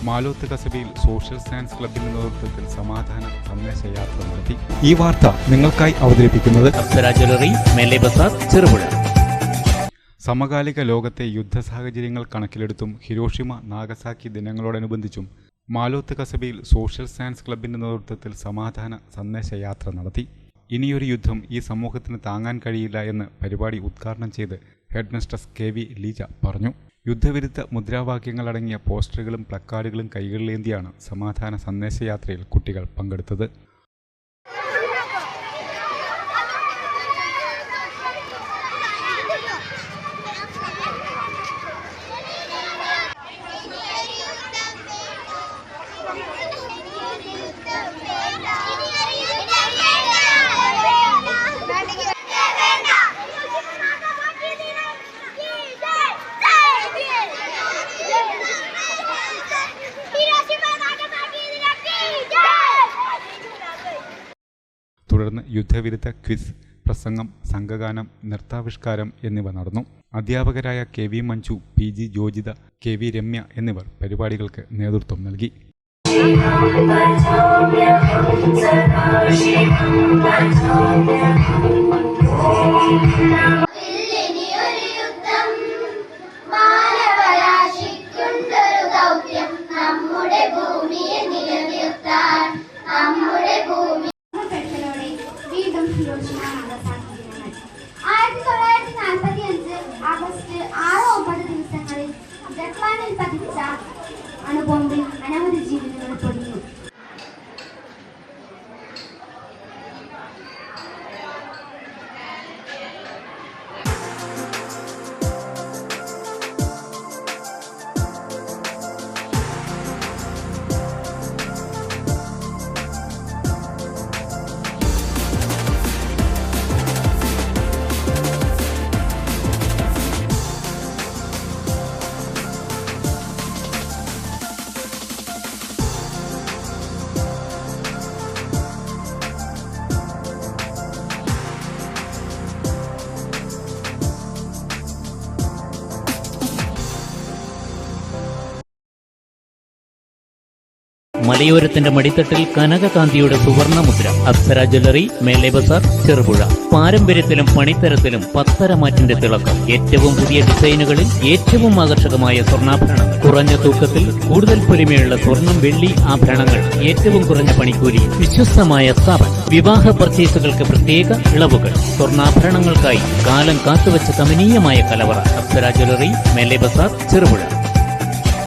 മാലോത്ത് കസബയിൽ social science ക്ലബിന്റെ നേതൃത്വത്തിൽ സമാധാന സന്ദേശയാത്ര നടത്തി. ഈ വാർത്ത നിങ്ങൾക്കായി അവതരിപ്പിക്കുന്നത് അപ്സര ജ്വല്ലറി, മേലെ ബസാർ, ചെറുപുഴ. സമകാലിക ലോകത്തെ യുദ്ധ സാഹചര്യങ്ങൾ കണക്കിലെടുത്തും ഹിരോഷിമ നാഗസാക്കി ദിനങ്ങളോടനുബന്ധിച്ചും മാലോത്ത് കസബയിൽ സോഷ്യൽ സയൻസ് ക്ലബിന്റെ നേതൃത്വത്തിൽ സമാധാന സന്ദേശയാത്ര നടത്തി. ഇനിയൊരു യുദ്ധം ഈ സമൂഹത്തിന് താങ്ങാൻ കഴിയില്ല എന്ന് പരിപാടി ഉദ്ഘാടനം ചെയ്ത് ഹെഡ് മിസ്ട്രസ് KV ലീജ പറഞ്ഞു. യുദ്ധവിരുദ്ധ മുദ്രാവാക്യങ്ങളടങ്ങിയ പോസ്റ്ററുകളും പ്ലക്കാർഡുകളും കൈകളിലേന്തിയാണ് സമാധാന സന്ദേശയാത്രയിൽ കുട്ടികൾ പങ്കെടുത്തത്. തുടർന്ന് യുദ്ധവിരുദ്ധ ക്വിസ്, പ്രസംഗം, സംഘഗാനം, നൃത്താവിഷ്കാരം എന്നിവ നടന്നു. അധ്യാപകരായ KV Manju, PG ജോജിത, KV Ramya എന്നിവർ പരിപാടികൾക്ക് നേതൃത്വം നൽകി. ഹിരോഷിമ നാഗസാക്കി ദിനങ്ങൾ 1945 ആഗസ്റ്റ് 6-9 ദിവസങ്ങളിൽ ജപ്പാനിൽ പതിച്ച അണുബോംബിൽ അനവധി ജീവനുകൾ പൊടിഞ്ഞു. മലയോരത്തിന്റെ മടിത്തട്ടിൽ കനകകാന്തിയുടെ സുവർണമുദ്ര. അപ്സര ജ്വല്ലറി, മേലെ ബസാർ, ചെറുപുഴ. പാരമ്പര്യത്തിലും പണിത്തരത്തിലും പത്തരമാറ്റിന്റെ തിളക്കം. ഏറ്റവും പുതിയ ഡിസൈനുകളിൽ ഏറ്റവും ആകർഷകമായ സ്വർണ്ണാഭരണങ്ങൾ. കുറഞ്ഞ തൂക്കത്തിൽ കൂടുതൽ പൊലിമയുള്ള സ്വർണം, വെള്ളി ആഭരണങ്ങൾ. ഏറ്റവും കുറഞ്ഞ പണിക്കൂലി. വിശ്വസ്തമായ സ്ഥാപനം. വിവാഹ പർച്ചേസുകൾക്ക് പ്രത്യേക ഇളവുകൾ. സ്വർണ്ണാഭരണങ്ങൾക്കായി കാലം കാത്തുവച്ച കമനീയമായ കലവറ. അപ്സര ജ്വല്ലറി, മേലെ ബസാർ, ചെറുപുഴ.